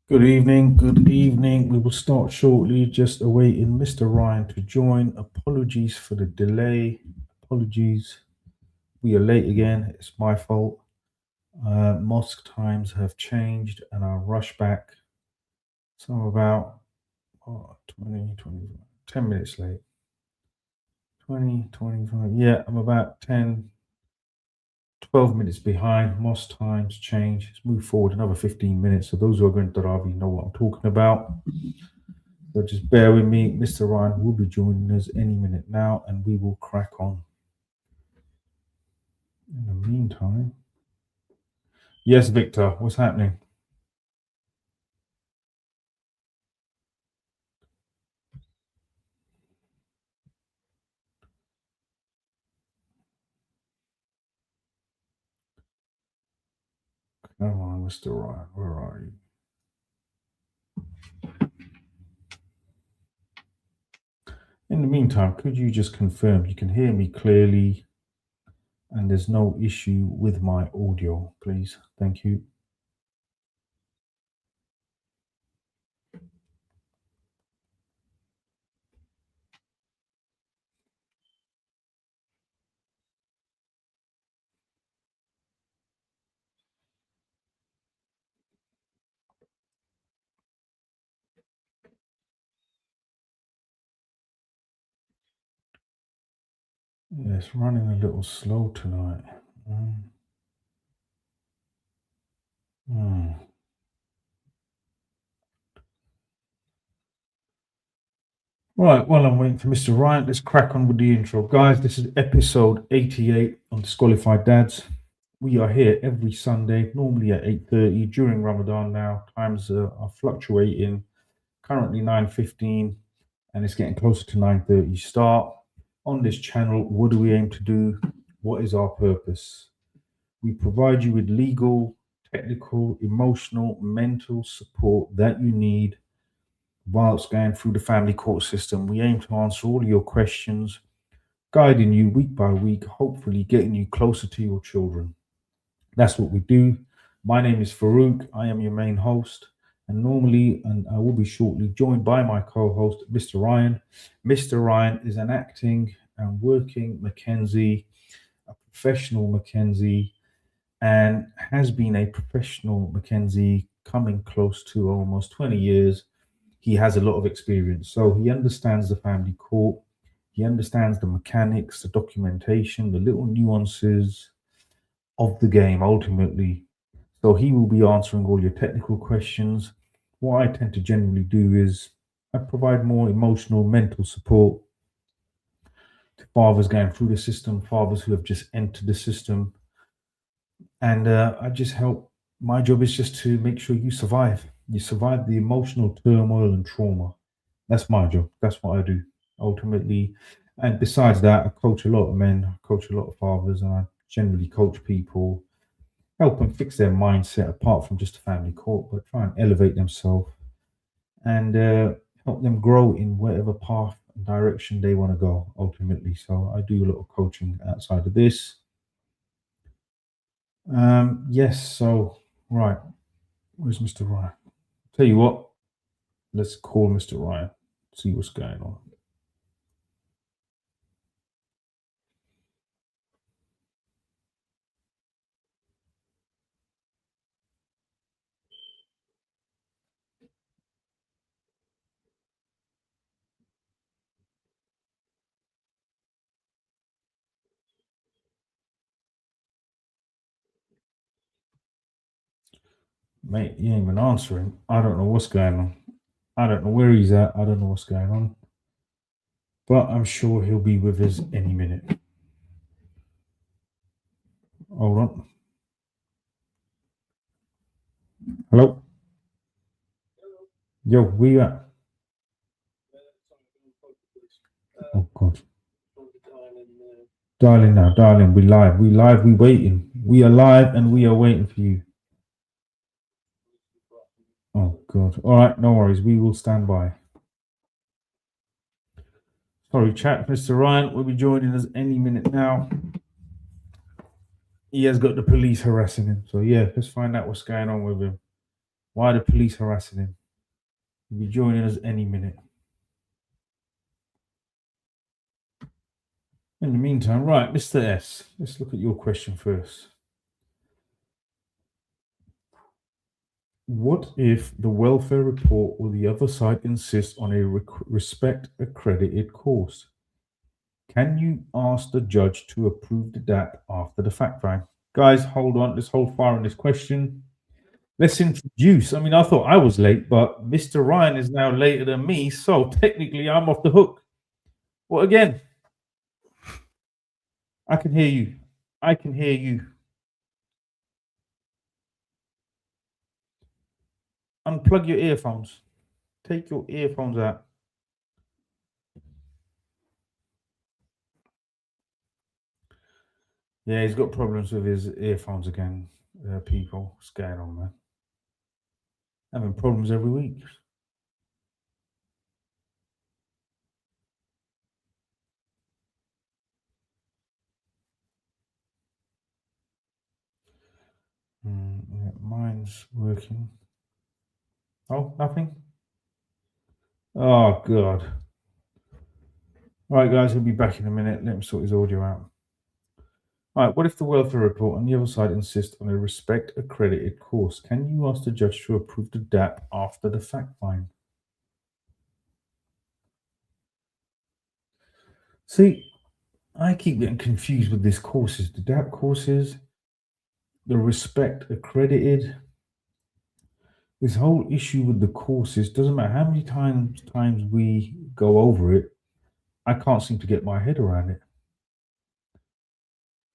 Good evening, good evening. We will start shortly, just awaiting Mr. Ryan to join. Apologies for the delay. Apologies. We are late again. It's my fault. Mosque times have changed and I rush back. So I'm about 20, 10 minutes late. 20, 25. Yeah, I'm about 10, 12 minutes behind. Mosque times change. Let's move forward another 15 minutes. So those who are going to Dhabi know what I'm talking about. So just bear with me. Mr. Ryan will be joining us any minute now and we will crack on. In the meantime, yes, Victor, what's happening? Come on, Mr. Ryan, where are you? In the meantime, could you just confirm you can hear me clearly and there's no issue with my audio, please? Thank you. Yeah, it's running a little slow tonight. Mm, mm. Right, well, I'm waiting for Mr. Ryan. Let's crack on with the intro. Guys, this is episode 88 on Disqualified Dads. We are here every Sunday, normally at 8:30 during Ramadan now. Times are fluctuating. Currently 9:15 and it's getting closer to 9:30 start. On this channel, what do we aim to do? What is our purpose? We provide you with legal, technical, emotional, mental support that you need whilst going through the family court system. We aim to answer all your questions, guiding you week by week, hopefully getting you closer to your children. That's what we do. My name is Farouk. I am your main host. And normally, and I will be shortly joined by my co host, Mr. Ryan. Mr. Ryan is an acting and working Mackenzie, a professional Mackenzie, and has been a professional Mackenzie coming close to almost 20 years. He has a lot of experience. So he understands the family court, he understands the mechanics, the documentation, the little nuances of the game ultimately. So he will be answering all your technical questions. What I tend to generally do is I provide more emotional, mental support to fathers going through the system, fathers who have just entered the system, and I just help. My job is just to make sure you survive. You survive the emotional turmoil and trauma. That's my job. That's what I do ultimately. And besides that, I coach a lot of men, I coach a lot of fathers, and I generally coach people, help them fix their mindset apart from just a family court, but try and elevate themselves and help them grow in whatever path and direction they want to go ultimately. So I do a lot of coaching outside of this. Yes, so right, where's Mr. Ryan? Tell you what, let's call Mr. Ryan, see what's going on. Mate, he ain't even answering. I don't know what's going on. I don't know where he's at. I don't know what's going on. But I'm sure he'll be with us any minute. Hold on. Hello? Yo, where you at? Oh, God. Darling now, darling, we live. We live, we waiting. We are live and we are waiting for you. Oh, God. All right, no worries. We will stand by. Sorry, chat. Mr. Ryan will be joining us any minute now. He has got the police harassing him. So, yeah, let's find out what's going on with him. Why are the police harassing him? He'll be joining us any minute. In the meantime, right, Mr. S, let's look at your question first. What if the welfare report or the other side insists on a respect accredited course? Can you ask the judge to approve the DAP after the fact find? Guys, hold on. Let's hold fire on this question. Let's introduce. I mean, I thought I was late, but Mr. Ryan is now later than me, so technically I'm off the hook. Well, again, I can hear you. I can hear you. Unplug your earphones. Take your earphones out. Yeah, he's got problems with his earphones again, people. What's going on, man? Having problems every week. Yeah, mine's working. Oh, nothing? Oh, God. All right, guys, he'll be back in a minute. Let him sort his audio out. All right, what if the welfare report on the other side insists on a respect accredited course? Can you ask the judge to approve the DAP after the fact find? See, I keep getting confused with these courses. The DAP courses, the respect accredited. This whole issue with the courses, doesn't matter how many times we go over it, I can't seem to get my head around it.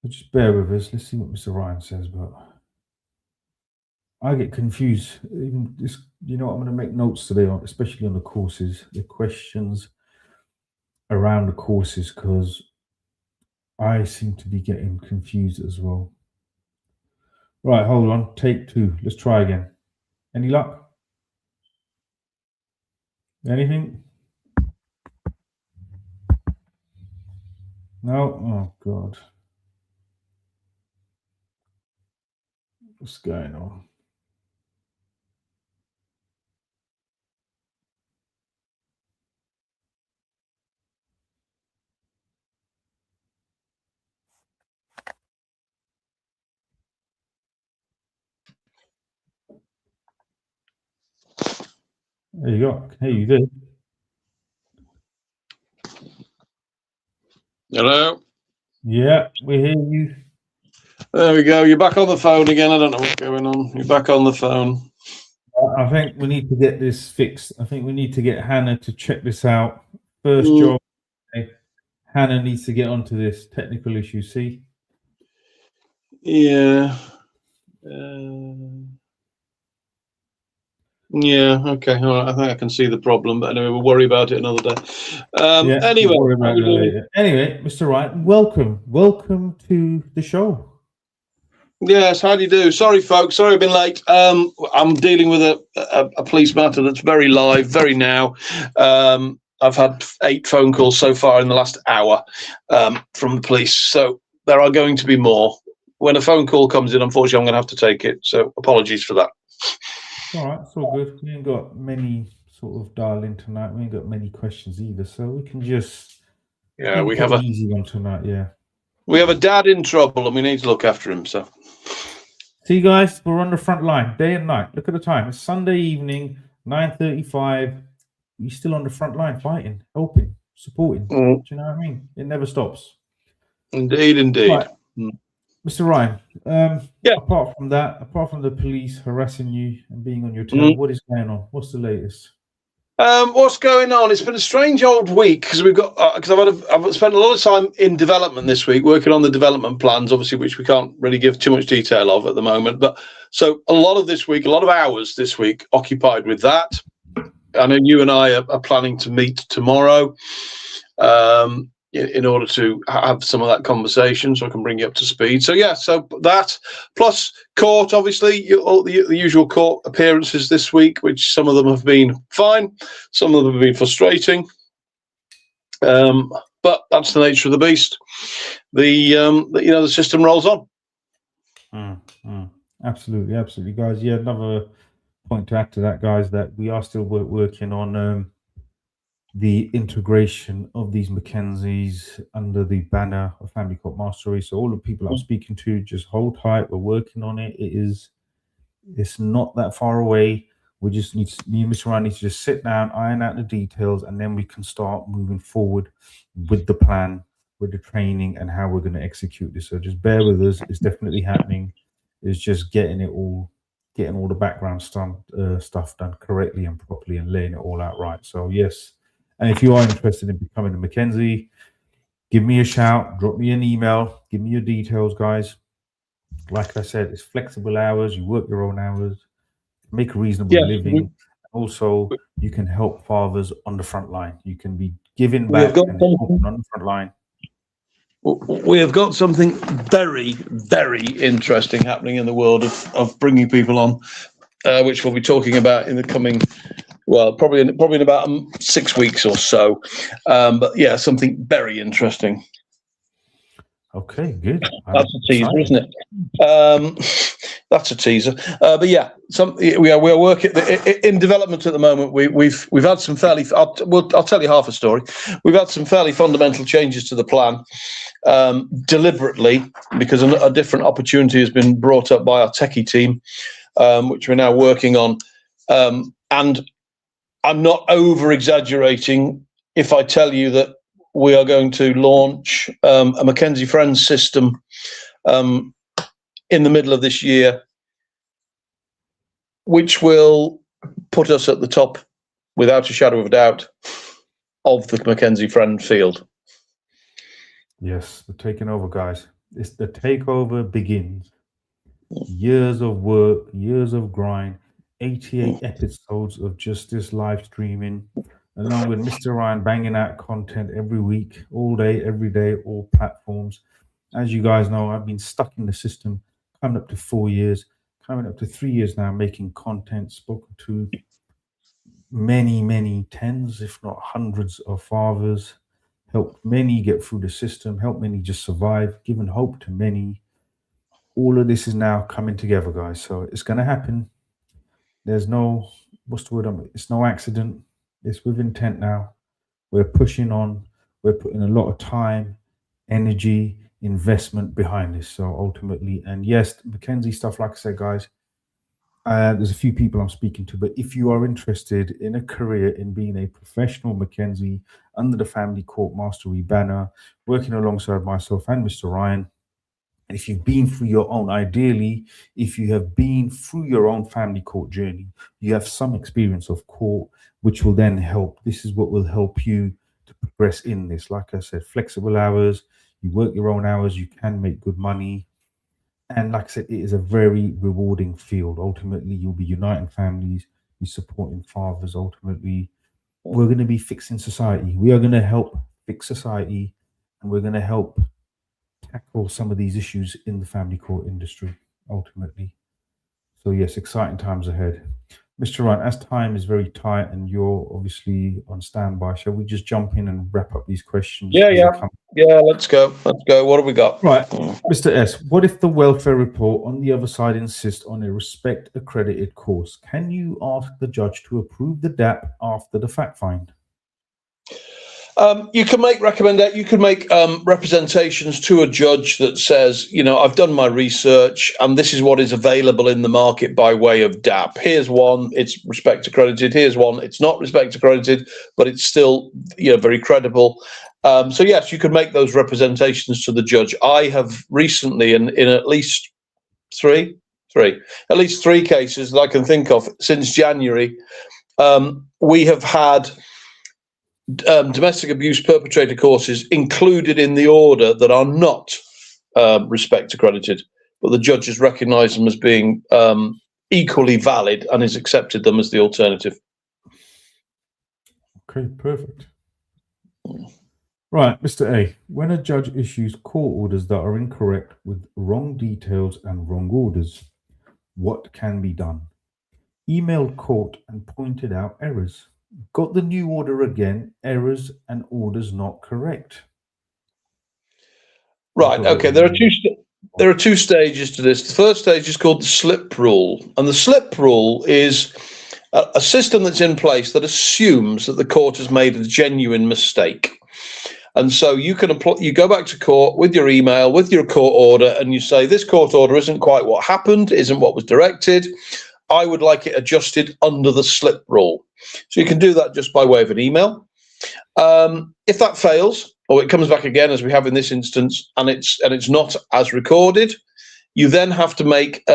So just bear with us. Let's see what Mr. Ryan says, but I get confused. Even this, I'm going to make notes today, especially on the courses, the questions around the courses, because I seem to be getting confused as well. Right, hold on. Take 2. Let's try again. Any luck? Anything? No? Oh, God. What's going on? There you go. Hey, you did. Hello? Yeah, we hear you. There we go. You're back on the phone again. I don't know what's going on. You're back on the phone. I think we need to get this fixed. I think we need to get Hannah to check this out. First job. Hannah needs to get onto this technical issue. See? Yeah. Yeah, okay. All right. I think I can see the problem, but anyway, we'll worry about it another day. Anyway, we'll worry about it later. Anyway, Mr. Wright, welcome to the show. Yes, how do you do? Sorry, folks. Sorry I've been late. I'm dealing with a police matter that's very live, very now. I've had 8 phone calls so far in the last hour from the police, so there are going to be more. When a phone call comes in, unfortunately, I'm going to have to take it, so apologies for that. All right, it's all good. We ain't got many sort of dial in tonight. We ain't got many questions either, so we can just we have an easy one tonight. Yeah, we have a dad in trouble, and we need to look after him. So, see, guys, we're on the front line, day and night. Look at the time. It's Sunday evening, 9:35. We're still on the front line, fighting, helping, supporting. Do you know what I mean? It never stops. Indeed. Right. Mr. Ryan, apart from the police harassing you and being on your tail, what is going on? What's the latest? What's going on? It's been a strange old week because I've spent a lot of time in development this week, working on the development plans, obviously, which we can't really give too much detail of at the moment. But so a lot of hours this week occupied with that. I know you and I are planning to meet tomorrow. In order to have some of that conversation, so I can bring you up to speed. So so that plus court, obviously, all the usual court appearances this week, which some of them have been fine, some of them have been frustrating. But that's the nature of the beast. The system rolls on. Absolutely, guys. Yeah, another point to add to that, guys, that we are still working on the integration of these Mackenzies under the banner of Family Court Mastery. So all the people I'm speaking to, just hold tight. We're working on it. It's not that far away. We just need me and Mr. Ryan need to just sit down, iron out the details, and then we can start moving forward with the plan, with the training, and how we're going to execute this. So just bear with us. It's definitely happening. It's just getting all the background stuff done correctly and properly and laying it all out right. So yes. And if you are interested in becoming a Mackenzie, give me a shout, drop me an email, give me your details, guys. Like I said, it's flexible hours. You work your own hours, make a reasonable living. Also, you can help fathers on the front line. You can be giving back and helping on the front line. We have got something very, very interesting happening in the world of bringing people on, which we'll be talking about in the coming, well, probably in about 6 weeks or so. But yeah, something very interesting. Okay, good. That's a teaser, isn't it? That's a teaser. But yeah, we are working in development at the moment. We've had some fairly. I'll tell you half a story. We've had some fairly fundamental changes to the plan, deliberately, because a different opportunity has been brought up by our techie team, which we're now working on. And I'm not over exaggerating if I tell you that we are going to launch a Mackenzie Friends system in the middle of this year, which will put us at the top, without a shadow of a doubt, of the Mackenzie Friend field. Yes, the taking over, guys. It's the takeover begins. Years of work, years of grind, 88 episodes of just this live streaming, along with Mr. Ryan banging out content every week, all day, every day, all platforms. As you guys know, I've been stuck in the system coming up to 4 years, coming up to 3 years now, making content, spoken to many tens, if not hundreds of fathers, helped many get through the system, helped many just survive, given hope to many. All of this is now coming together, guys. So it's going to happen. There's no, what's the word? It's no accident. It's with intent now. We're pushing on. We're putting a lot of time, energy, investment behind this. So ultimately, and yes, Mackenzie stuff, like I said, guys, there's a few people I'm speaking to, but if you are interested in a career in being a professional Mackenzie under the Family Court Mastery banner, working alongside myself and Mr. Ryan, and if you've been through your own, ideally, if you have been through your own family court journey, you have some experience of court, which will then help. This is what will help you to progress in this. Like I said, flexible hours, you work your own hours, you can make good money. And like I said, it is a very rewarding field. Ultimately, you'll be uniting families, be supporting fathers. Ultimately, we're going to be fixing society. We are going to help fix society, and we're going to help tackle some of these issues in the family court industry, ultimately. So yes, exciting times ahead. Mr. Ryan, as time is very tight and you're obviously on standby, shall we just jump in and wrap up these questions? Yeah, let's go. What have we got? Right, Mr. S, what if the welfare report on the other side insists on a respect accredited course? Can you ask the judge to approve the DAP after the fact find? You can make representations to a judge that says, I've done my research and this is what is available in the market by way of DAP. Here's one, it's respect accredited. Here's one, it's not respect accredited, but it's still, very credible. So yes, you could make those representations to the judge. I have recently, in at least three cases that I can think of since January, we have had domestic abuse perpetrator courses included in the order that are not respect accredited, but the judge has recognised them as being equally valid and has accepted them as the alternative. Okay, perfect. Right, Mr. A, when a judge issues court orders that are incorrect with wrong details and wrong orders, what can be done? Emailed court and pointed out errors. Got the new order again, errors and orders not correct. Right, okay, there are there are two stages to this. The first stage is called the slip rule, and the slip rule is a system that's in place that assumes that the court has made a genuine mistake. And so you can you go back to court with your email, with your court order, and you say, this court order isn't quite what happened, isn't what was directed. I would like it adjusted under the slip rule. So you can do that just by way of an email. If that fails, or it comes back again, as we have in this instance, and it's not as recorded, you then have to make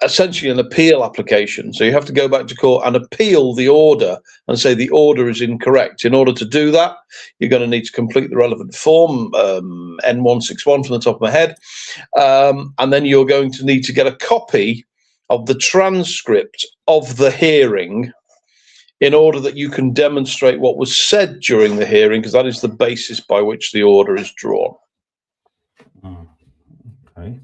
essentially an appeal application. So you have to go back to court and appeal the order and say the order is incorrect. In order to do that, you're going to need to complete the relevant form, N161 from the top of my head, and then you're going to need to get a copy of the transcript of the hearing in order that you can demonstrate what was said during the hearing, because that is the basis by which the order is drawn. Okay.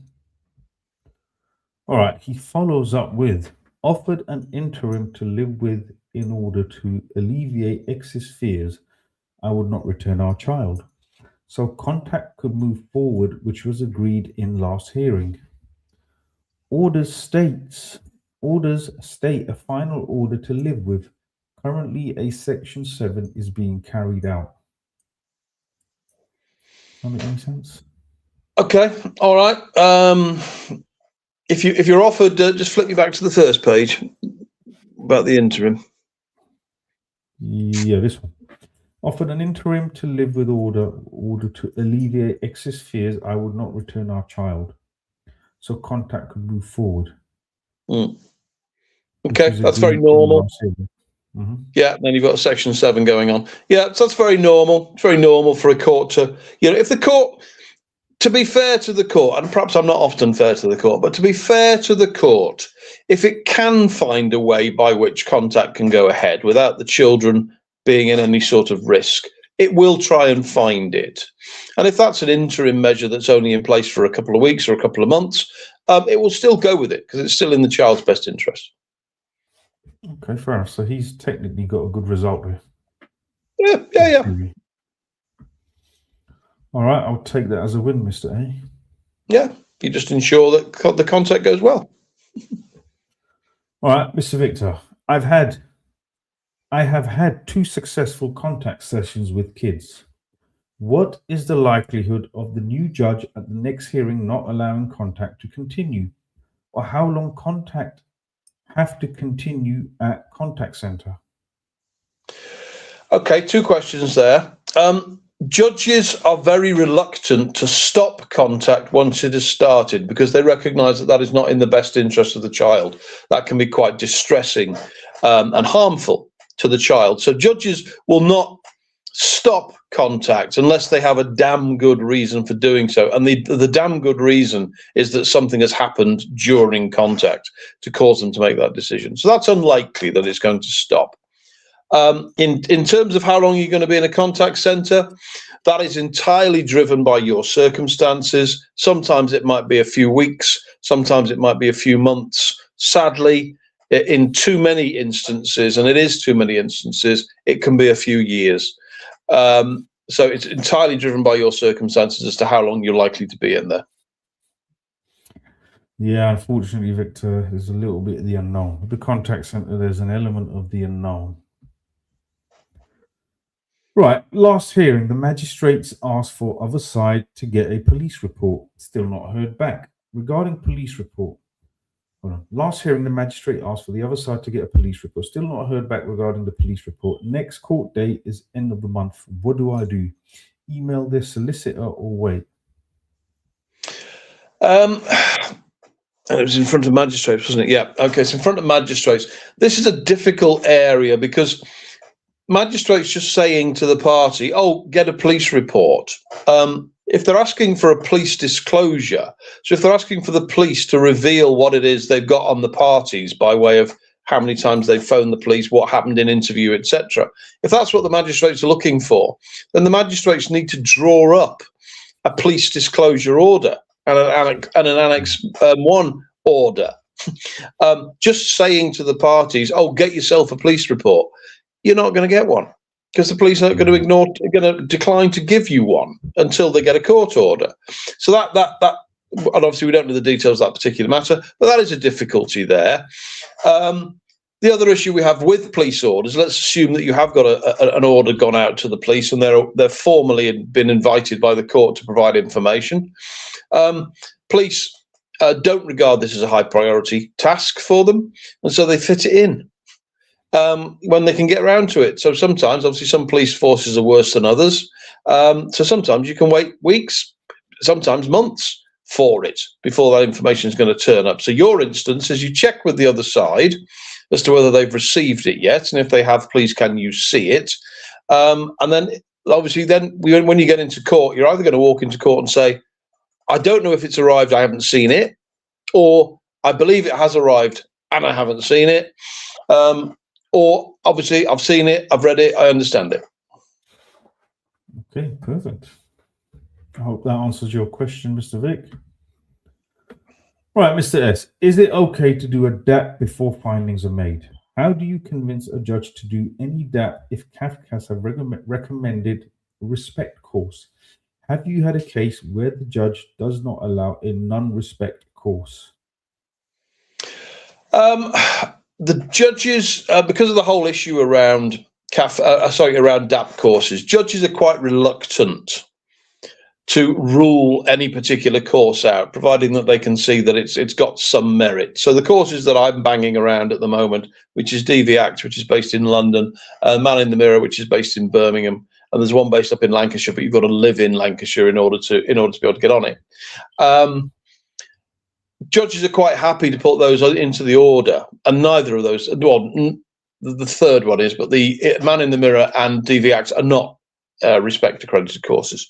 All right, he follows up with, offered an interim to live with in order to alleviate X's fears, I would not return our child. So contact could move forward, which was agreed in last hearing. Orders state a final order to live with. Currently, a Section 7 is being carried out. Does that make any sense? Okay, all right. If you're offered, just flip me back to the first page about the interim. Yeah, this one. Offered an interim to live with order to alleviate excess fears, I would not return our child. So contact could move forward. Okay, that's very normal. Yeah, then you've got a Section 7 going on. Yeah, so that's very normal. It's very normal for a court to, if the court, to be fair to the court, and perhaps I'm not often fair to the court, but to be fair to the court, if it can find a way by which contact can go ahead without the children being in any sort of risk, it will try and find it. And if that's an interim measure that's only in place for a couple of weeks or a couple of months, it will still go with it because it's still in the child's best interest. Okay, fair enough. So he's technically got a good result here. Yeah. All right, I'll take that as a win, Mr. A. Yeah, you just ensure that the contact goes well. All right, Mr. Victor, I have had 2 successful contact sessions with kids. What is the likelihood of the new judge at the next hearing not allowing contact to continue? Or how long contact have to continue at contact center? Okay, 2 questions there. Judges are very reluctant to stop contact once it has started because they recognise that is not in the best interest of the child. That can be quite distressing and harmful to the child. So judges will not stop contact unless they have a damn good reason for doing so. And the damn good reason is that something has happened during contact to cause them to make that decision. So that's unlikely that it's going to stop. In terms of how long you're going to be in a contact centre, that is entirely driven by your circumstances. Sometimes it might be a few weeks, sometimes it might be a few months. Sadly, in too many instances, and it is too many instances, it can be a few years. So it's entirely driven by your circumstances as to how long you're likely to be in there. Yeah, unfortunately, Victor, there's a little bit of the unknown. With the contact centre, there's an element of the unknown. Right, last hearing, the magistrates asked for other side to get a police report. Still not heard back. Regarding police report, hold on. Last hearing, the magistrate asked for the other side to get a police report. Still not heard back regarding the police report. Next court date is end of the month. What do I do? Email their solicitor or wait? And it was in front of magistrates, wasn't it? Yeah. Okay, it's in front of magistrates. This is a difficult area because magistrates just saying to the party, oh, get a police report. If they're asking for a police disclosure, so if they're asking for the police to reveal what it is they've got on the parties by way of how many times they've phoned the police, what happened in interview, etc. If that's what the magistrates are looking for, then the magistrates need to draw up a police disclosure order and an Annex 1 order. Just saying to the parties, oh, get yourself a police report. You're not going to get one because the police are going to decline to give you one until they get a court order. So and obviously we don't know the details of that particular matter, but that is a difficulty there. The other issue we have with police orders, let's assume that you have got an order gone out to the police and they're formally been invited by the court to provide information. Police don't regard this as a high priority task for them, and so they fit it in when they can get around to it. So sometimes, obviously, some police forces are worse than others. So sometimes you can wait weeks, sometimes months for it before that information is going to turn up. So your instance is you check with the other side as to whether they've received it yet, and if they have, please can you see it? And then obviously when you get into court, you're either going to walk into court and say, I don't know if it's arrived, I haven't seen it, or I believe it has arrived and I haven't seen it, or obviously I've seen it, I've read it, I understand it. Okay, perfect. I hope that answers your question, Mr. Vic. Right, Mr. S, is it okay to do a DAP before findings are made? How do you convince a judge to do any DAP if CAFCAS have recommended respect course? Have you had a case where the judge does not allow a non-respect course? The judges, because of the whole issue around around DAP courses, judges are quite reluctant to rule any particular course out, providing that they can see that it's got some merit. So the courses that I'm banging around at the moment, which is DVACT, which is based in London, Man in the Mirror, which is based in Birmingham, and there's one based up in Lancashire, but you've got to live in Lancashire in order to be able to get on it. Judges are quite happy to put those into the order, and neither of those, well, the third one is, but the Man in the Mirror and DVACT are not respect accredited courses.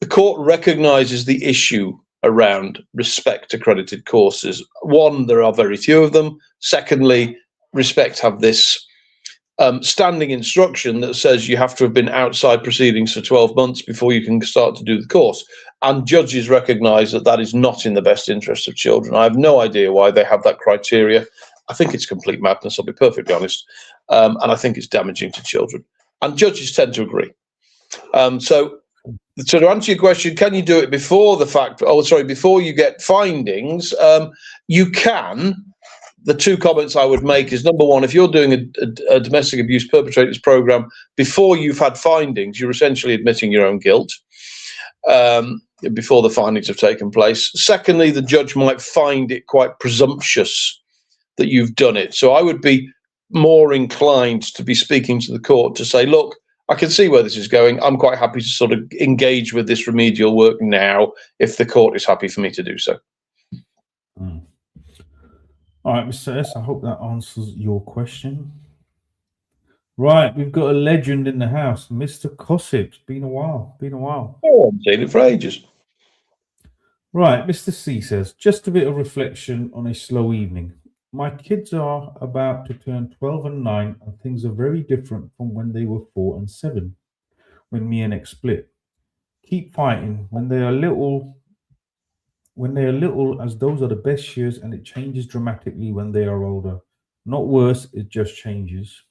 The court recognises the issue around respect accredited courses. One, there are very few of them. Secondly, respect have this standing instruction that says you have to have been outside proceedings for 12 months before you can start to do the course. And judges recognise that that is not in the best interest of children. I have no idea why they have that criteria. I think it's complete madness, I'll be perfectly honest. And I think it's damaging to children. And judges tend to agree. So to answer your question, can you do it before the fact? Oh, sorry, before you get findings? You can. The two comments I would make is, number one, if you're doing a domestic abuse perpetrators program before you've had findings, you're essentially admitting your own guilt before the findings have taken place. Secondly, the judge might find it quite presumptuous that you've done it. So I would be more inclined to be speaking to the court to say, look, I can see where this is going. I'm quite happy to sort of engage with this remedial work now if the court is happy for me to do so. All right, Mr. S, I hope that answers your question. Right, we've got a legend in the house, Mr. Cossip. It's been a while. Oh, I've seen it for ages. Right, Mr. C says, just a bit of reflection on a slow evening. My kids are about to turn 12 and 9, and things are very different from when they were 4 and 7, when me and X split. Keep fighting. When they are little, as those are the best years, and it changes dramatically when they are older. Not worse, it just changes.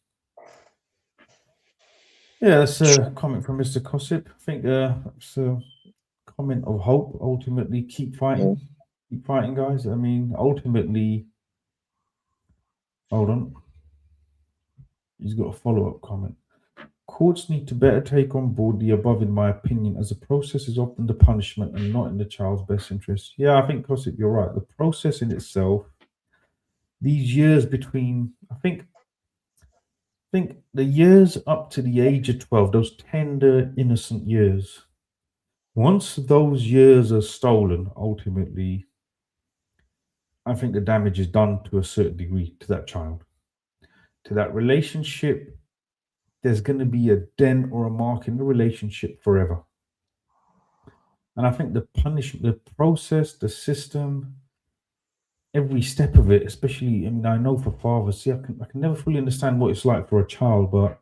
Yeah, that's a comment from Mr. Cossip. I think it's a comment of hope. Ultimately, keep fighting. Keep fighting, guys. I mean, ultimately, hold on. He's got a follow-up comment. Courts need to better take on board the above, in my opinion, as the process is often the punishment and not in the child's best interest. Yeah, I think, Cossip, you're right. The process in itself, these years between, I think the years up to the age of 12, those tender, innocent years, once those years are stolen, ultimately, I think the damage is done to a certain degree to that child, to that relationship. There's going to be a dent or a mark in the relationship forever. And I think the punishment, the process, the system, every step of it, especially, I mean, I know for fathers, see, I can never fully understand what it's like for a child, but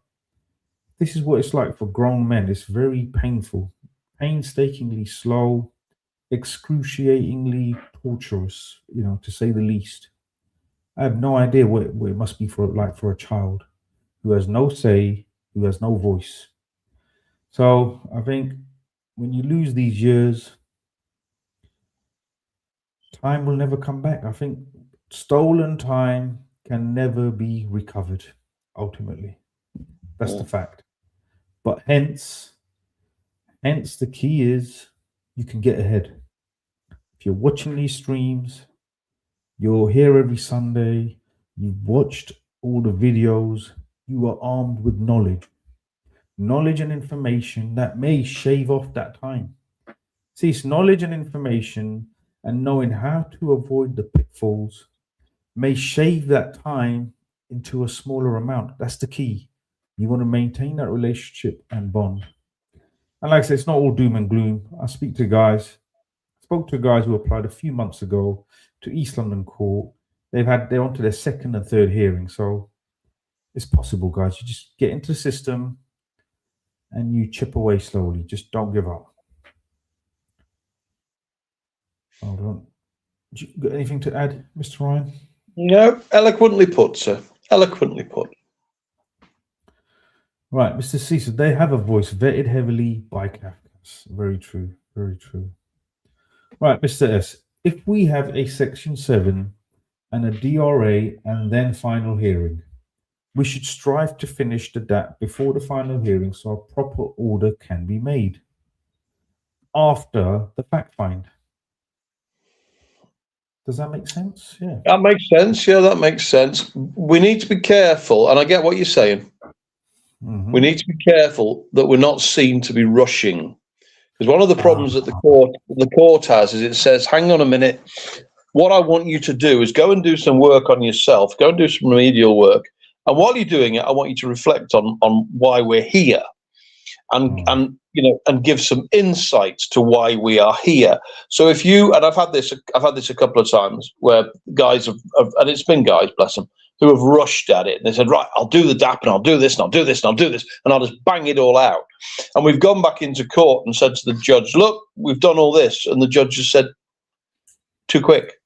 this is what it's like for grown men. It's very painful, painstakingly slow, excruciatingly torturous, to say the least. I have no idea what it must be like for a child who has no say, who has no voice. So I think when you lose these years, Time will never come back. I think stolen time can never be recovered, ultimately. That's the fact. But hence the key is you can get ahead. If you're watching these streams, you're here every Sunday, you've watched all the videos, you are armed with knowledge and information that may shave off that time. See, it's knowledge and information and knowing how to avoid the pitfalls may shave that time into a smaller amount. That's the key. You want to maintain that relationship and bond. And like I said, it's not all doom and gloom. I spoke to guys who applied a few months ago to East London Court. They're on to their second and third hearing. So it's possible, guys. You just get into the system and you chip away slowly. Just don't give up. Hold on. Do you got anything to add, Mr. Ryan? No, eloquently put, sir. Eloquently put. Right, Mr. Caesar, they have a voice vetted heavily by Kafkas. Very true. Very true. Right, Mr. S, if we have a Section 7 and a DRA and then final hearing, we should strive to finish the DAP before the final hearing so a proper order can be made after the fact find. Does that make sense? Yeah. That makes sense. Yeah, that makes sense. We need to be careful, and I get what you're saying. Mm-hmm. We need to be careful that we're not seen to be rushing. Because one of the problems that the court has is it says, hang on a minute, what I want you to do is go and do some work on yourself, go and do some remedial work. And while you're doing it, I want you to reflect on why we're here and give some insights to why we are here. So if you, and I've had this a couple of times where guys have, and it's been guys, bless them, who have rushed at it. And they said, right, I'll do the DAP and I'll do this and I'll do this and I'll do this and I'll just bang it all out. And we've gone back into court and said to the judge, look, we've done all this. And the judge just said, too quick.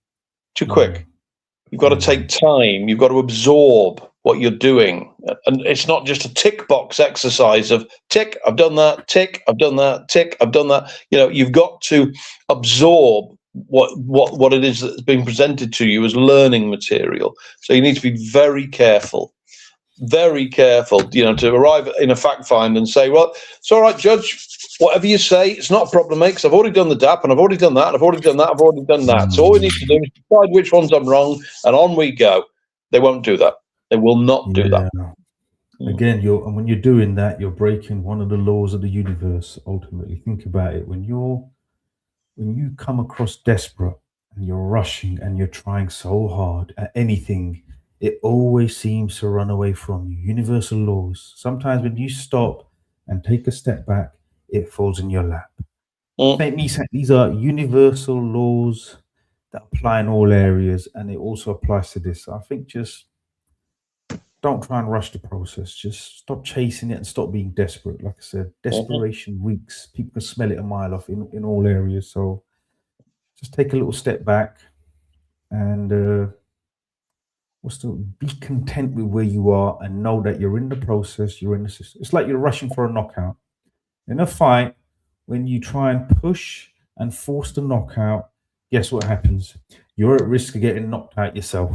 You've got to take time. You've got to absorb what you're doing. And it's not just a tick box exercise of tick, I've done that, tick, I've done that, tick, I've done that. You've got to absorb what it is that's being presented to you as learning material. So you need to be very careful, to arrive in a fact find and say, well, it's all right, judge, whatever you say, it's not a problem, mate, because I've already done the DAP and I've already done that and I've already done that, I've already done that. So all we need to do is decide which ones I'm wrong and on we go. They won't do that. They will not do that. Again, when you're doing that, you're breaking one of the laws of the universe. Ultimately, think about it. When you come across desperate and you're rushing and you're trying so hard at anything, it always seems to run away from you. Universal laws. Sometimes when you stop and take a step back, it falls in your lap. These are universal laws that apply in all areas, and it also applies to this. I think just don't try and rush the process. Just stop chasing it and stop being desperate. Like I said, desperation reeks. People can smell it a mile off in all areas. So just take a little step back and be content with where you are and know that you're in the process. You're in the system. It's like you're rushing for a knockout. In a fight, when you try and push and force the knockout, guess what happens? You're at risk of getting knocked out yourself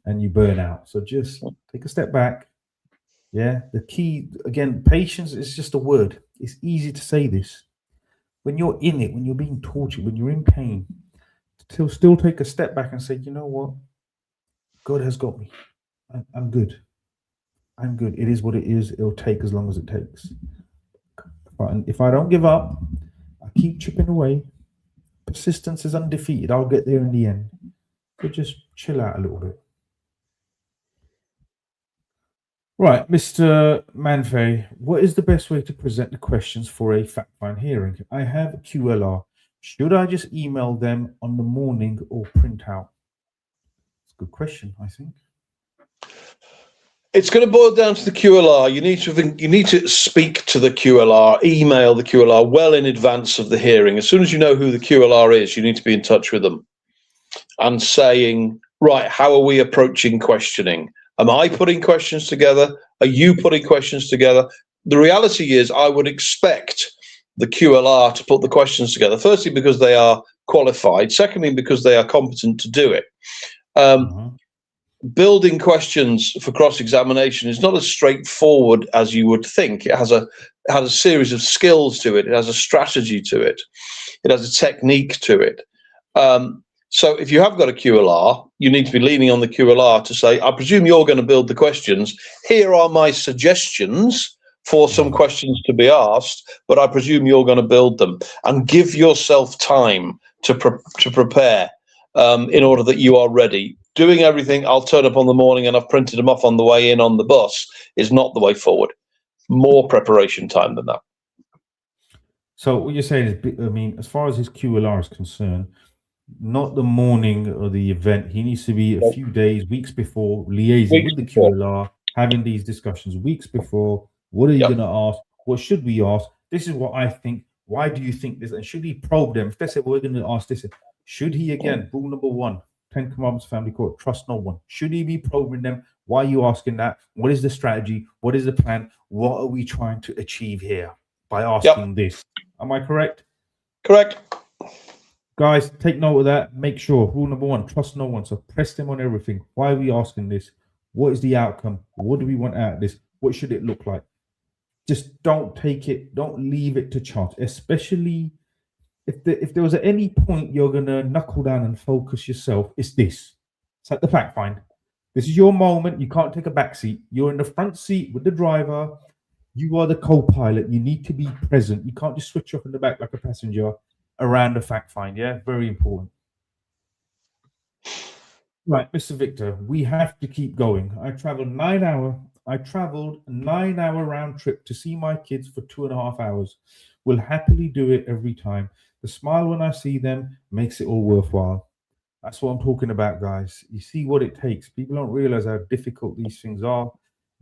and you burn out. So just take a step back. Yeah. The key, again, patience is just a word. It's easy to say this. When you're in it, when you're being tortured, when you're in pain, to still take a step back and say, you know what? God has got me. I'm good. I'm good. It is what it is. It'll take as long as it takes. But if I don't give up, I keep chipping away. Persistence is undefeated. I'll get there in the end. So just chill out a little bit. Right, Mr. Manfay, what is the best way to present the questions for a fact-find hearing? I have a QLR. Should I just email them on the morning or print out? It's a good question, I think. It's going to boil down to the QLR. You need to speak to the QLR, email the QLR well in advance of the hearing. As soon as you know who the QLR is, you need to be in touch with them and saying, right, how are we approaching questioning? Am I putting questions together? Are you putting questions together? The reality is I would expect the QLR to put the questions together. Firstly, because they are qualified. Secondly, because they are competent to do it. Uh-huh. Building questions for cross-examination is not as straightforward as you would think. It has a series of skills to it. It has a strategy to it. It has a technique to it. So if you have got a QLR, you need to be leaning on the QLR to say, I presume you're going to build the questions. Here are my suggestions for some questions to be asked, but I presume you're going to build them, and give yourself time to prepare in order that you are ready. Doing everything, I'll turn up on the morning and I've printed them off on the way in on the bus, is not the way forward. More preparation time than that. So what you're saying is, I mean, as far as his QLR is concerned, not the morning of the event. He needs to be a few days, weeks before, liaising with the QLR, having these discussions weeks before. What are you going to ask? What should we ask? This is what I think. Why do you think this? And should he probe them? If they say, we're going to ask this, should he, again, rule number 1, 10 Commandments, Family Court, trust no one. Should he be probing them? Why are you asking that? What is the strategy? What is the plan? What are we trying to achieve here by asking this? Am I correct? Correct. Guys, take note of that. Make sure, rule number 1, trust no one. So press them on everything. Why are we asking this? What is the outcome? What do we want out of this? What should it look like? Just don't take it, don't leave it to chance, especially if there was at any point you're going to knuckle down and focus yourself, it's this. It's like the fact find. This is your moment. You can't take a back seat. You're in the front seat with the driver. You are the co-pilot. You need to be present. You can't just switch off in the back like a passenger around the fact find. Yeah, very important. Right, Mr. Victor, we have to keep going. I traveled 9-hour round trip to see my kids for 2.5 hours. Will happily do it every time. The smile when I see them makes it all worthwhile. That's what I'm talking about, guys. You see what it takes. People don't realize how difficult these things are.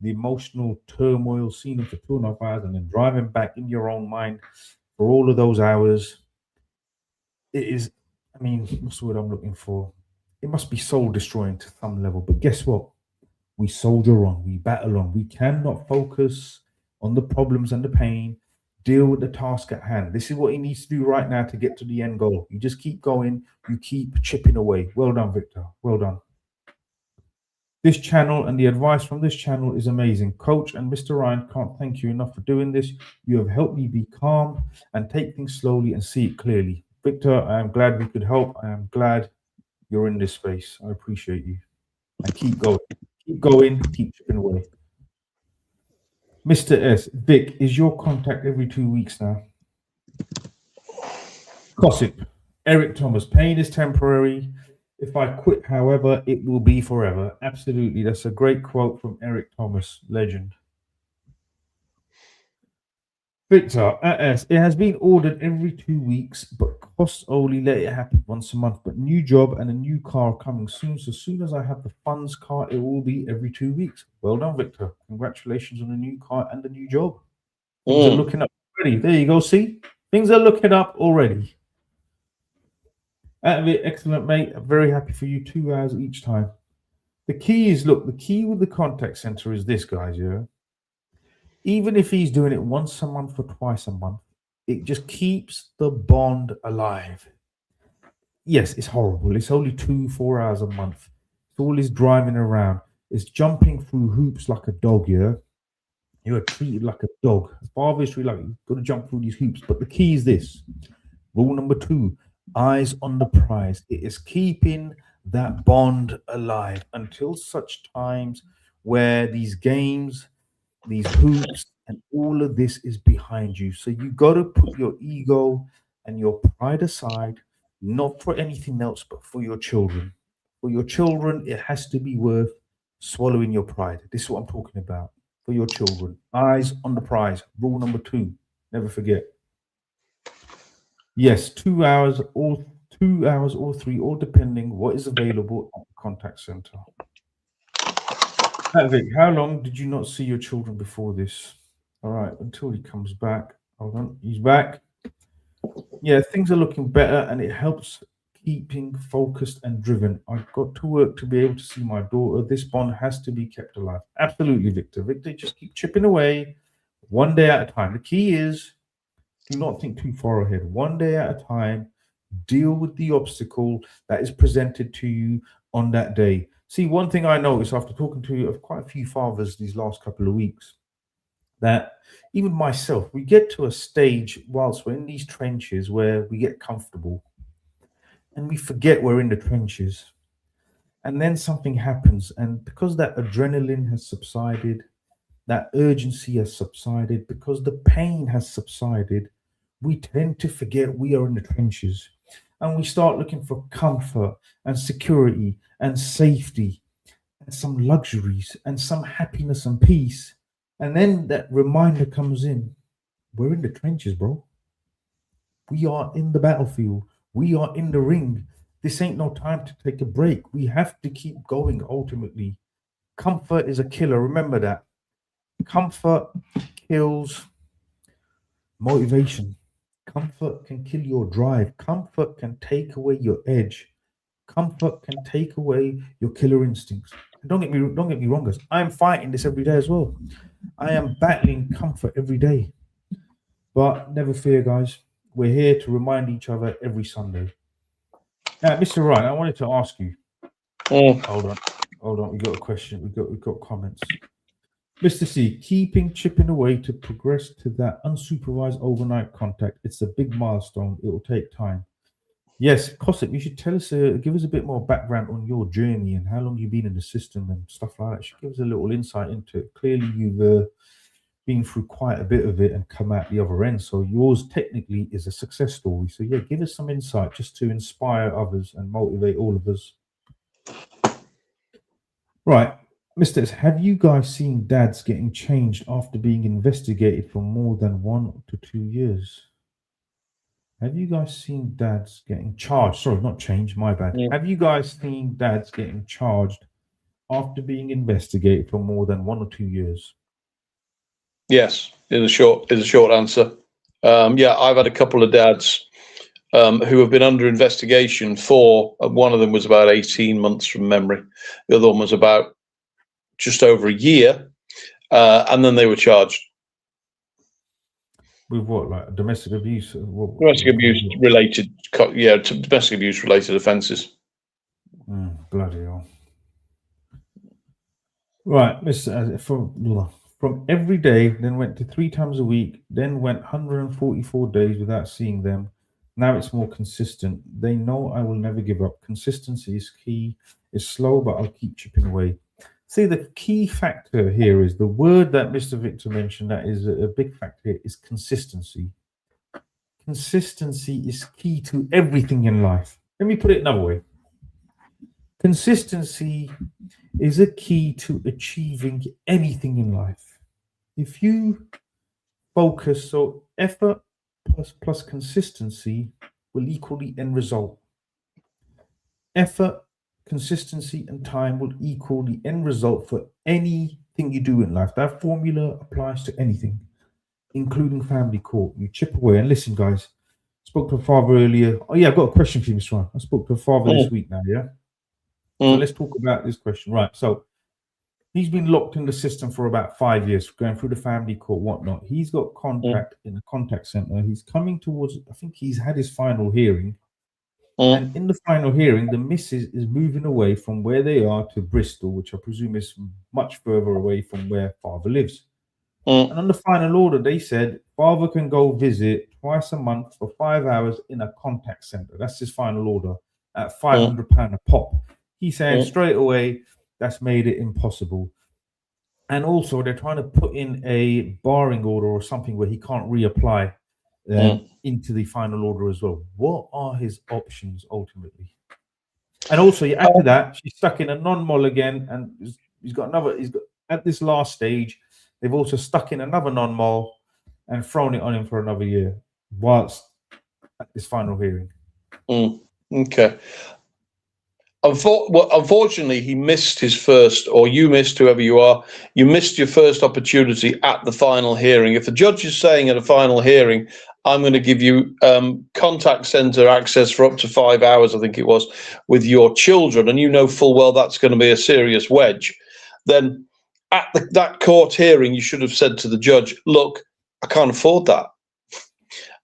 The emotional turmoil, seeing them for 2.5 hours and then driving back in your own mind for all of those hours. It is, I mean, what's the word I'm looking for? It must be soul destroying to some level. But guess what? We soldier on, we battle on. We cannot focus on the problems and the pain. Deal with the task at hand. This is what he needs to do right now to get to the end goal. You just keep going. You keep chipping away. Well done, Victor. Well done. This channel and the advice from this channel is amazing. Coach and Mr. Ryan, can't thank you enough for doing this. You have helped me be calm and take things slowly and see it clearly. Victor, I am glad we could help. I am glad you're in this space. I appreciate you. And keep going. Keep going. Keep chipping away. Mr. S, Vic, is your contact every 2 weeks now? Gossip. Eric Thomas, pain is temporary. If I quit, however, it will be forever. Absolutely. That's a great quote from Eric Thomas, legend. Victor, it has been ordered every 2 weeks, but costs only let it happen once a month. But new job and a new car coming soon. So as soon as I have the funds car, it will be every 2 weeks. Well done, Victor. Congratulations on the new car and the new job. Things are looking up already. There you go. See? Things are looking up already. Out of it, excellent, mate. I'm very happy for you. 2 hours each time. The key is, look, the key with the contact center is this, guys, yeah? Even if he's doing it once a month or twice a month, it just keeps the bond alive. Yes, it's horrible. It's only 2-4 hours a month. It's all this driving around. It's jumping through hoops like a dog, yeah? You are treated like a dog. Father is like, you've got to jump through these hoops. But the key is this. Rule number 2, eyes on the prize. It is keeping that bond alive until such times where these games, these hoops, and all of this is behind you. So you got to put your ego and your pride aside, not for anything else, but for your children. For your children, it has to be worth swallowing your pride. This is what I'm talking about. For your children, eyes on the prize. Rule number 2, never forget. Yes, 2 hours or 3, all depending what is available at the contact center. Vic, how long did you not see your children before this? All right, until he comes back. Hold on, he's back. Yeah, things are looking better, and it helps keeping focused and driven. I've got to work to be able to see my daughter. This bond has to be kept alive. Absolutely, Victor. Victor, just keep chipping away, one day at a time. The key is, do not think too far ahead. One day at a time. Deal with the obstacle that is presented to you on that day. See, one thing I noticed after talking to quite a few fathers these last couple of weeks, that even myself, we get to a stage whilst we're in these trenches where we get comfortable and we forget we're in the trenches. And then something happens. And because that adrenaline has subsided, that urgency has subsided, because the pain has subsided, we tend to forget we are in the trenches. And we start looking for comfort and security and safety and some luxuries and some happiness and peace. And then that reminder comes in. We're in the trenches, bro. We are in the battlefield. We are in the ring. This ain't no time to take a break. We have to keep going ultimately. Comfort is a killer. Remember that. Comfort kills motivation. Comfort can kill your drive. Comfort can take away your edge. Comfort can take away your killer instincts. And don't get me wrong, guys. I am fighting this every day as well. I am battling comfort every day. But never fear, guys. We're here to remind each other every Sunday. Now, Mr. Ryan, I wanted to ask you. Hold on. We got a question. We got comments. Mr. C, chipping away to progress to that unsupervised overnight contact. It's a big milestone. It will take time. Yes, Kosip, you should tell us, give us a bit more background on your journey and how long you've been in the system and stuff like that. Should give us a little insight into it. Clearly, you've been through quite a bit of it and come out the other end. So yours technically is a success story. So yeah, give us some insight just to inspire others and motivate all of us. Right. Mr. S, have you guys seen dads getting changed after being investigated for more than 1 to 2 years? Have you guys seen dads getting charged? Sorry, not changed, my bad. Yeah. Have you guys seen dads getting charged after being investigated for more than 1 or 2 years? Yes, is a short answer. Yeah, I've had a couple of dads who have been under investigation for, one of them was about 18 months from memory. The other one was about just over a year, and then they were charged. With what, like domestic abuse? Domestic abuse related, yeah, to domestic abuse related offences. Bloody hell. Right, Mr. From every day, then went to 3 times a week, then went 144 days without seeing them. Now it's more consistent. They know I will never give up. Consistency is key. It's slow, but I'll keep chipping away. See, the key factor here is the word that Mr. Victor mentioned that is a big factor here is consistency. Consistency is key to everything in life. Let me put it another way. Consistency is a key to achieving anything in life. If you focus, so effort plus consistency will equal the end result. Effort, consistency, and time will equal the end result for anything you do in life. That formula applies to anything, including family court. You chip away. And listen, guys, I spoke to a father earlier. Oh, yeah, I've got a question for you, Mr. Ryan. I spoke to a father this week now, yeah? So let's talk about this question. Right, so he's been locked in the system for about 5 years, going through the family court, whatnot. He's got contact in the contact center. He's coming towards, I think he's had his final hearing. And in the final hearing, the missus is moving away from where they are to Bristol, which I presume is much further away from where father lives. And on the final order, they said father can go visit twice a month for 5 hours in a contact center. That's his final order at £500 a pop. He's saying straight away that's made it impossible. And also they're trying to put in a barring order or something where he can't reapply into the final order as well. What are his options ultimately? And also after that, she's stuck in a non-mol again, and he's got at this last stage, they've also stuck in another non-mol and thrown it on him for another year whilst at this final hearing. Okay. Unfortunately, he missed his first, or you missed, whoever you are, you missed your first opportunity at the final hearing. If the judge is saying at a final hearing, I'm going to give you contact centre access for up to 5 hours, I think it was, with your children, and you know full well that's going to be a serious wedge, then at that court hearing, you should have said to the judge, look, I can't afford that.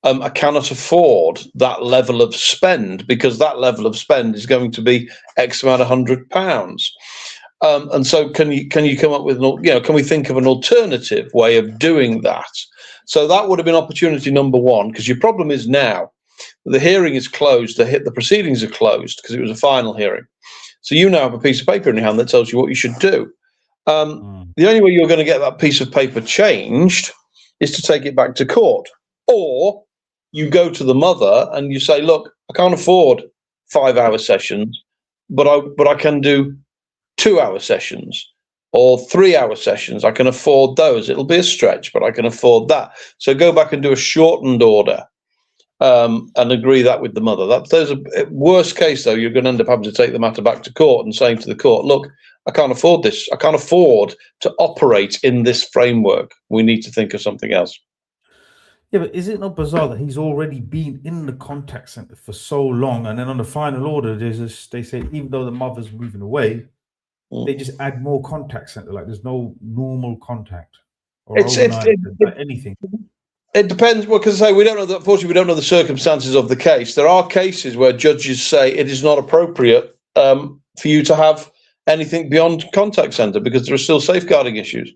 I cannot afford that level of spend, because that level of spend is going to be X amount of £100. And so can you come up with can we think of an alternative way of doing that? So that would have been opportunity number one, because your problem is now the hearing is closed, the proceedings are closed because it was a final hearing. So you now have a piece of paper in your hand that tells you what you should do. The only way you're going to get that piece of paper changed is to take it back to court, or you go to the mother and you say, look, I can't afford 5-hour sessions, but I can do 2-hour sessions or 3-hour sessions. I can afford those. It'll be a stretch, but I can afford that. So go back and do a shortened order, and agree that with the mother. There's a worst case, though. You're going to end up having to take the matter back to court and saying to the court, look, I can't afford this. I can't afford to operate in this framework. We need to think of something else. Yeah, but is it not bizarre that he's already been in the contact center for so long, and then on the final order, they say even though the mother's moving away, they just add more contact center. Like there's no normal contact or anything. It depends. Well, because we don't know. Unfortunately, we don't know the circumstances of the case. There are cases where judges say it is not appropriate for you to have anything beyond contact center because there are still safeguarding issues.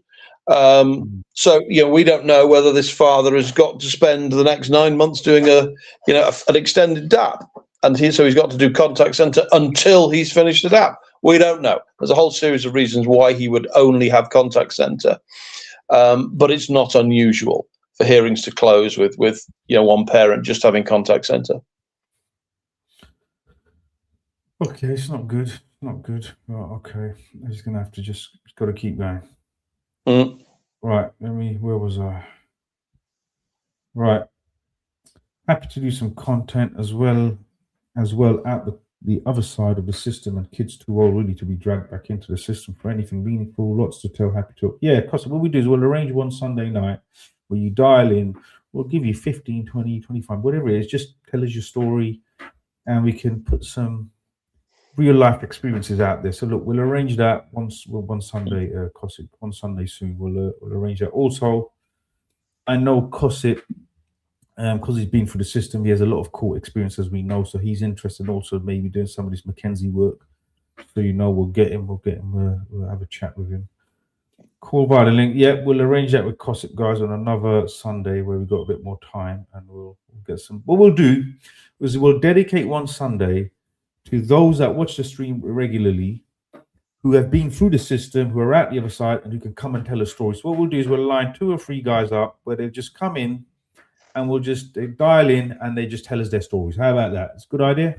So we don't know whether this father has got to spend the next 9 months doing an extended DAP, and so he's got to do contact center until he's finished the DAP. We don't know. There's a whole series of reasons why he would only have contact center, but it's not unusual for hearings to close with one parent just having contact center. Okay, it's not good. Not good. Oh, okay, I'm just gonna have to got to keep going. Right, where was I? Right, happy to do some content as well at the other side of the system, and kids too old really to be dragged back into the system for anything meaningful. Lots to tell. Happy to. Yeah, because what we do is we'll arrange one Sunday night where you dial in. We'll give you 15, 20, 25, whatever it is. Just tell us your story, and we can put some real life experiences out there. So look, we'll arrange that one Sunday. One Sunday soon. We'll arrange that. Also, I know Cossit, because he's been through the system, he has a lot of court experience, as we know. So he's interested also maybe doing some of this Mackenzie work. So we'll get him. We'll have a chat with him. Call via the link. Yeah, we'll arrange that with Cossit guys on another Sunday where we've got a bit more time, and we'll get some. What we'll do is we'll dedicate one Sunday to those that watch the stream regularly, who have been through the system, who are at the other side, and who can come and tell us stories. So what we'll do is we'll line 2 or 3 guys up where they've just come in, and they dial in and they just tell us their stories. How about that? It's a good idea.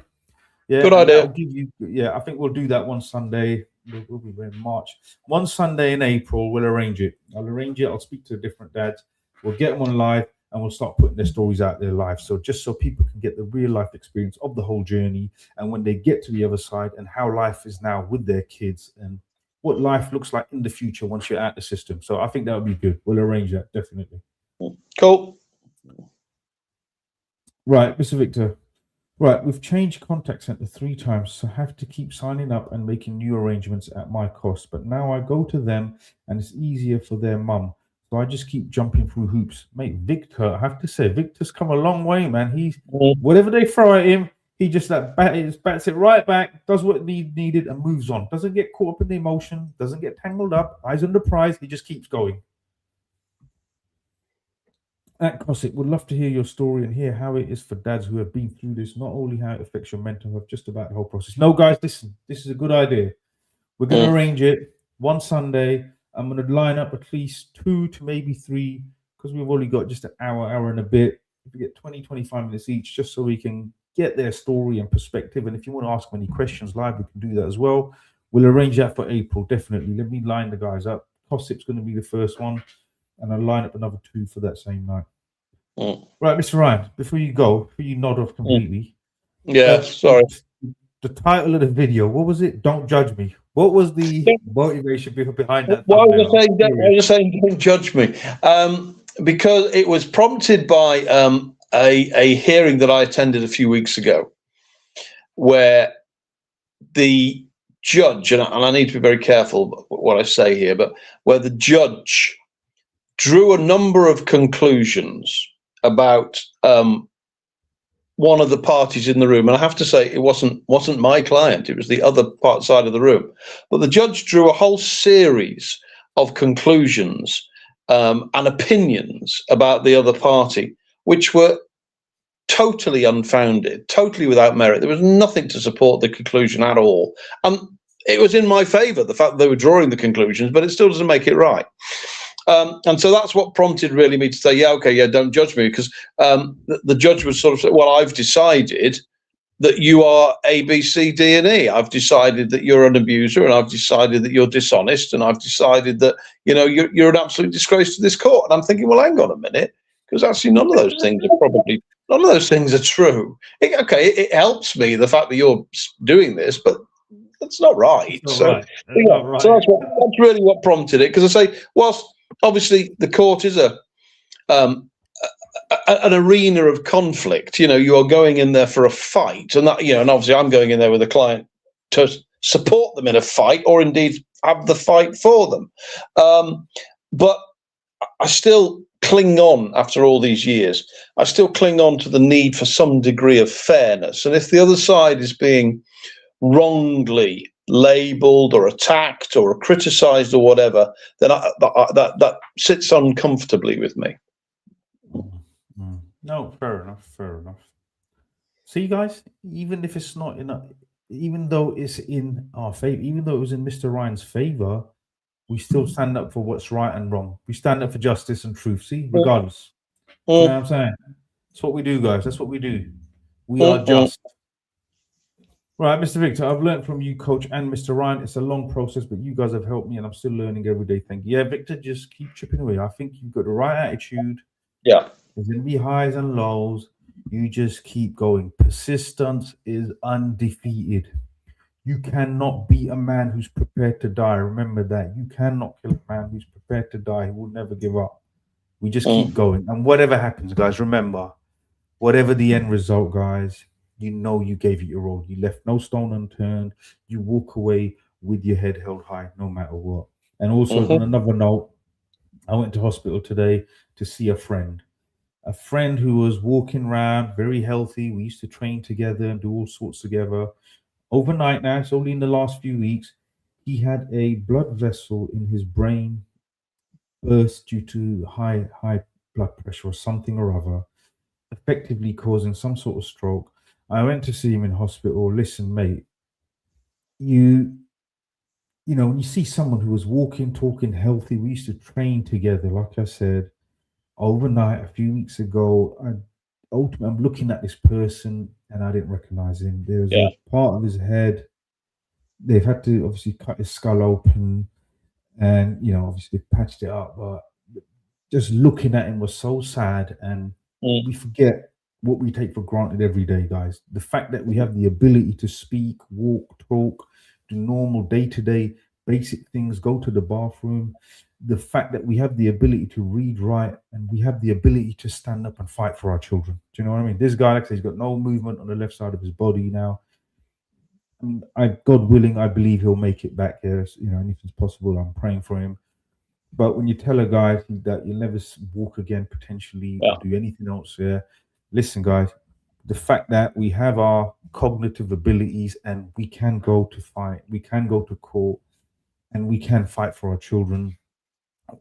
Yeah, good idea. I think we'll do that one Sunday. We'll be in March. One Sunday in April, we'll arrange it. I'll speak to different dads. We'll get them on live, and we'll start putting their stories out there live. So just so people can get the real life experience of the whole journey, and when they get to the other side, and how life is now with their kids, and what life looks like in the future once you're out the system. So I think that would be good. We'll arrange that, definitely. Cool. Right, Mr. Victor. Right, we've changed contact center 3 times, so I have to keep signing up and making new arrangements at my cost. But now I go to them, and it's easier for their mum. So I just keep jumping through hoops. Mate, Victor, I have to say, Victor's come a long way, man. He's whatever they throw at him, he just bats it right back, does what needed, and moves on. Doesn't get caught up in the emotion, doesn't get tangled up, eyes on the prize, he just keeps going. At Cossit, would love to hear your story and hear how it is for dads who have been through this, not only how it affects your mental health, just about the whole process. No, guys, listen, this is a good idea. We're going to arrange it one Sunday. I'm going to line up at least 2 to maybe 3, because we've only got just an hour and a bit. If we get 20, 25 minutes each, just so we can get their story and perspective. And if you want to ask any questions live, we can do that as well. We'll arrange that for April, definitely. Let me line the guys up. Cossip's going to be the first one, and I'll line up another 2 for that same night. Right, Mr. Ryan, before you nod off completely. Sorry. The title of the video, what was it? Don't judge me. What was the motivation behind that? Why was I saying don't judge me? Because it was prompted by a hearing that I attended a few weeks ago, where the judge, and I need to be very careful what I say here, but where the judge drew a number of conclusions about one of the parties in the room, and I have to say it wasn't my client; it was the other side of the room. But the judge drew a whole series of conclusions and opinions about the other party, which were totally unfounded, totally without merit. There was nothing to support the conclusion at all. It was in my favour, the fact that they were drawing the conclusions, but it still doesn't make it right. And so that's what prompted really me to say, yeah, okay, yeah, don't judge me, because the judge was sort of say, well, I've decided that you are A, B, C, D, and E. I've decided that you're an abuser, and I've decided that you're dishonest, and I've decided that, you know, you're an absolute disgrace to this court. And I'm thinking, well, hang on a minute, because actually none of those things are true. It helps me, the fact that you're doing this, but that's not right. So that's really what prompted it. Because I say, whilst obviously the court is an arena of conflict, you know, you are going in there for a fight, and that, you know, and obviously I'm going in there with a client to support them in a fight, or indeed have the fight for them. But I still cling on, after all these years, I still cling on to the need for some degree of fairness. And if the other side is being wrongly labelled or attacked or criticised or whatever, then that sits uncomfortably with me. No, fair enough. See, guys, even if it's not even though it's in our favour, even though it was in Mr. Ryan's favour, we still stand up for what's right and wrong. We stand up for justice and truth. See, regardless. You know what I'm saying? That's what we do, guys. That's what we do. We are just. Right, Mr. Victor, I've learned from you, Coach, and Mr. Ryan. It's a long process, but you guys have helped me, and I'm still learning every day. Thank you. Yeah, Victor, just keep chipping away. I think you've got the right attitude. Yeah. There's going to be highs and lows. You just keep going. Persistence is undefeated. You cannot beat a man who's prepared to die. Remember that. You cannot kill a man who's prepared to die. He will never give up. We just keep going. And whatever happens, guys, remember, whatever the end result, guys, you know you gave it your all. You left no stone unturned. You walk away with your head held high, no matter what. And also, on another note, I went to hospital today to see a friend who was walking around, very healthy. We used to train together and do all sorts together. Overnight now, it's only in the last few weeks, he had a blood vessel in his brain burst due to high blood pressure or something or other, effectively causing some sort of stroke. I went to see him in hospital. Listen, mate, you know, when you see someone who was walking, talking, healthy, we used to train together, like I said, overnight a few weeks ago, I'm looking at this person and I didn't recognize him. There's a part of his head. They've had to obviously cut his skull open and, you know, obviously they patched it up. But just looking at him was so sad. And we forget what we take for granted every day, guys. The fact that we have the ability to speak, walk, talk, do normal day-to-day basic things, go to the bathroom. The fact that we have the ability to read, write, and we have the ability to stand up and fight for our children. Do you know what I mean? This guy, like I said, he's got no movement on the left side of his body now. I mean, God willing, I believe he'll make it back here. You know, anything's possible. I'm praying for him. But when you tell a guy that you'll never walk again, potentially, or do anything else here, listen, guys, the fact that we have our cognitive abilities and we can go to fight, we can go to court, and we can fight for our children,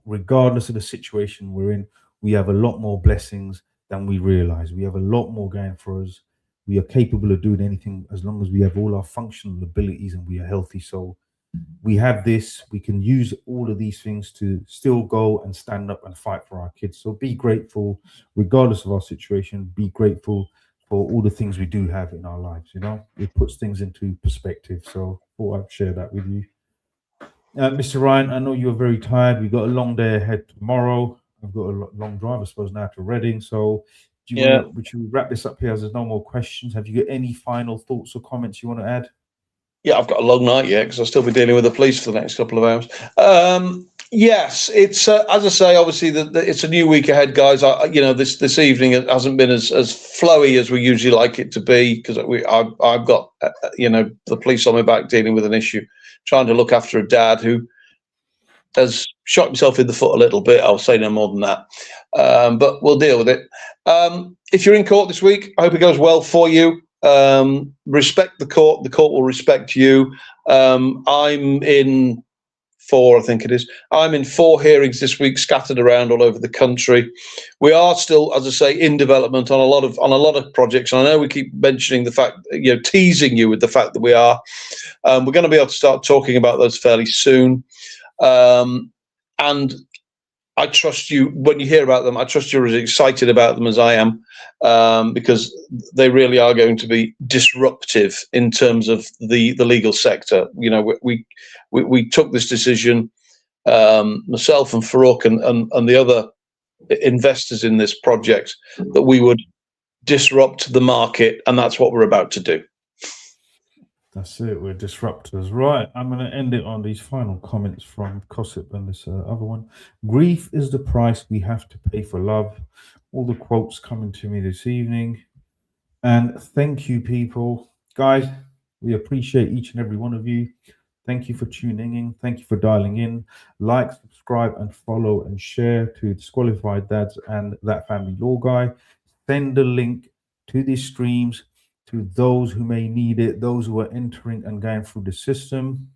regardless of the situation we're in, we have a lot more blessings than we realize. We have a lot more going for us. We are capable of doing anything as long as we have all our functional abilities and we are healthy. So we have this, we can use all of these things to still go and stand up and fight for our kids. So be grateful, regardless of our situation, be grateful for all the things we do have in our lives. You know, it puts things into perspective. So I thought I'd share that with you. Mr. Ryan, I know you're very tired. We've got a long day ahead tomorrow. I've got a long drive, I suppose, now to Reading. So would you wrap this up here as there's no more questions? Have you got any final thoughts or comments you want to add? Yeah, I've got a long night yet because I'll still be dealing with the police for the next couple of hours. Yes, it's as I say, obviously it's a new week ahead, guys. You know, this evening it hasn't been as flowy as we usually like it to be because I've got you know, the police on my back dealing with an issue, trying to look after a dad who has shot himself in the foot a little bit. I'll say no more than that. But we'll deal with it. If you're in court this week, I hope it goes well for you. Respect the court. The court will respect you. I'm in 4, I think it is. I'm in 4 hearings this week, scattered around all over the country. We are still, as I say, in development on a lot of projects. And I know we keep mentioning the fact, teasing you with the fact that we are. We're going to be able to start talking about those fairly soon. And I trust you when you hear about them. I trust you're as excited about them as I am, because they really are going to be disruptive in terms of the legal sector. We took this decision, myself and Farouk and the other investors in this project, that we would disrupt the market, and that's what we're about to do. That's it. We're disruptors. Right. I'm going to end it on these final comments from Gossip and this other one. Grief is the price we have to pay for love. All the quotes coming to me this evening. And thank you, people. Guys, we appreciate each and every one of you. Thank you for tuning in. Thank you for dialing in. Like, subscribe, and follow and share to Disqualified Dads and That Family Law Guy. Send the link to these streams to those who may need it, those who are entering and going through the system.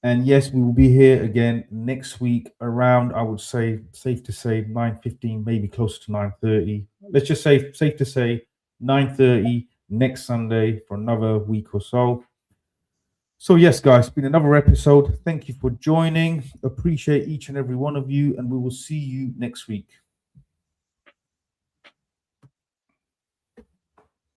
And yes, we will be here again next week around, I would say, safe to say 9:15, maybe closer to 9:30. Let's just say, safe to say 9:30 next Sunday for another week or so. So yes, guys, it's been another episode. Thank you for joining. Appreciate each and every one of you, and we will see you next week.